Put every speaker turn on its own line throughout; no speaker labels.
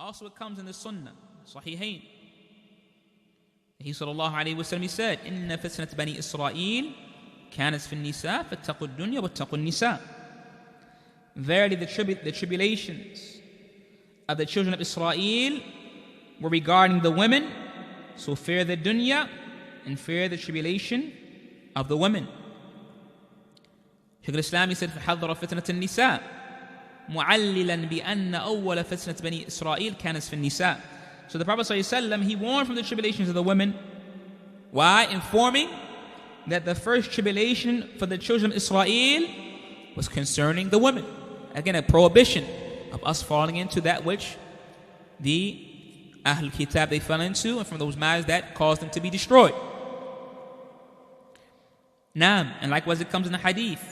Also it comes in the Sunnah, Sahihain. He sallallahu alayhi wa sallam, he said, Inna fitnat bani Israel kanat fi nisa fattaqu dunya wattaqu nisa. Verily the tribulations of the children of Israel were regarding the women, so fear the dunya and fear the tribulation of the women. Shaykh al-Islam, he said, فَحَذَّرَ فِتْنَةَ النِّسَاءِ مُعَلِّلًا بِأَنَّ أَوَّلَ فِتْنَةِ بَنِي إِسْرَائِيلَ كَانَتْ فِي النِّسَاءِ. So the Prophet ﷺ, he warned from the tribulations of the women. Why? Informing that the first tribulation for the children of Israel was concerning the women. Again, a prohibition of us falling into that which the Ahlul Kitab they fell into, and from those matters that caused them to be destroyed. Naam, and likewise it comes in the hadith.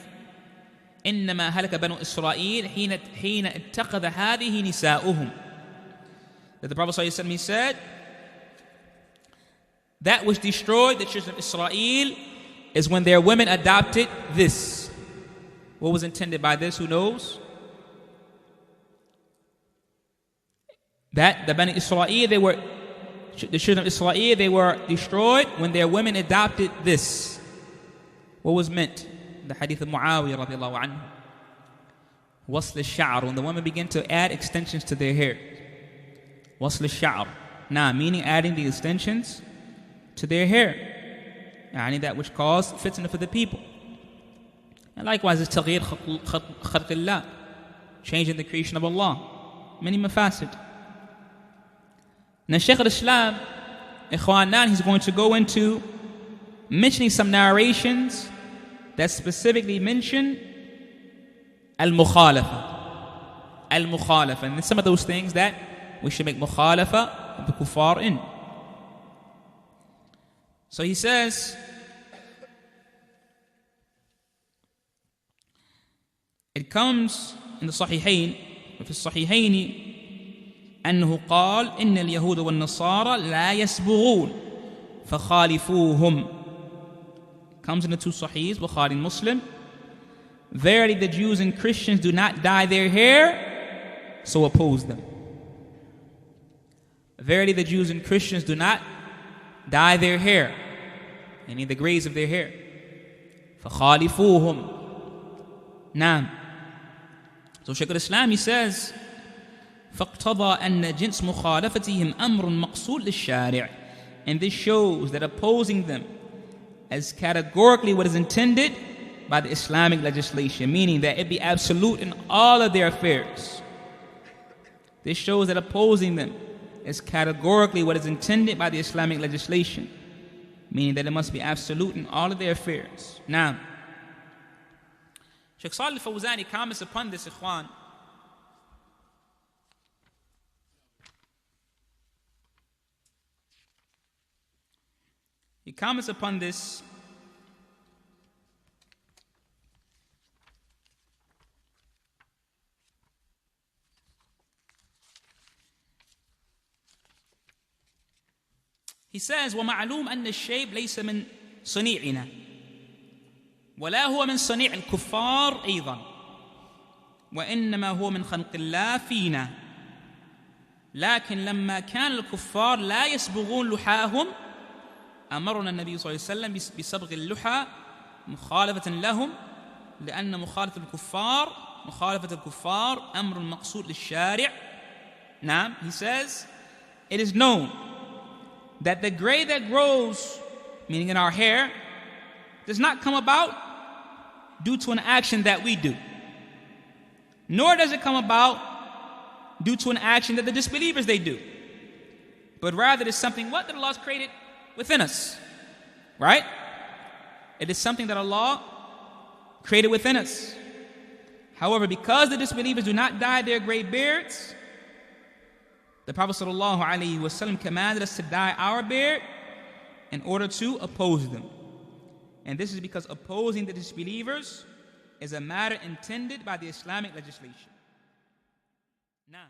إنما هلك بنو إسرائيل حين اتخذ هذه نساؤهم. That the Prophet ﷺ, he said, that which destroyed the children of Israel is when their women adopted this. What was intended by this? Who knows? That the Bani Israel, the children of Israel, they were destroyed when their women adopted this. What was meant? The hadith of Muawiyah radiallahu anhu. Wasl al-sha'r, when the women begin to add extensions to their hair. Wasl al-sha'r. Now, meaning adding the extensions to their hair. Yani that which caused fitna for the people. And likewise, it's taghyir khalqillah, changing the creation of Allah. Many mafasid. Now, Shaykh al-Islam, Ikhwanan, he's going to go into mentioning some narrations that specifically mention al-mukhalafa. Al-mukhalafa. And some of those things that we should make mukhalafa of the kuffar in. So he says, it comes in the Sahihain, وفي الصحيحين أنه قال إن اليهود والنصارى لا يسبغون فخالفوهم. Comes in the two Sahihs, Bukhari and Muslim. Verily the Jews and Christians do not dye their hair, so oppose them. Verily the Jews and Christians do not dye their hair, any of the grays of their hair. فَخَالِفُوهُمْ. Naam. So Shaykh al-Islam, he says, فَاقْتَضَى أَنَّ جِنْسْ مُخَالَفَتِهِمْ أَمْرٌ مَقْصُودٌ لِلشَّارِعِ. And this shows that opposing them as categorically what is intended by the Islamic legislation, meaning that it be absolute in all of their affairs. This shows that opposing them is categorically what is intended by the Islamic legislation, meaning that it must be absolute in all of their affairs. Now, Shaykh Salih al-Fawzani comments upon this, Ikhwan. He comments upon this he says وَمَعْلُومٌ أَنَّ الشَّيْبَ لَيْسَ مِنْ صَنِيعِنَا وَلَا هُوَ مِنْ صَنِيعِ الْكُفَّارِ أيضا وإنما هو من خلق الله فينا لكن لما كان الكفار لا يصبغون لحاهم أمرنا النبي صلى الله عليه وسلم بصبغ اللحى مخالفة لهم لأن مخالفة الكفار أمر مقصود للشارع. Now, he says, it is known that the gray that grows, meaning in our hair, does not come about due to an action that we do. Nor does it come about due to an action that the disbelievers they do. But rather it is something what that Allah has created within us. Right? It is something that Allah created within us. However, because the disbelievers do not dye their gray beards, the Prophet ﷺ commanded us to dye our beard in order to oppose them. And this is because opposing the disbelievers is a matter intended by the Islamic legislation. Now,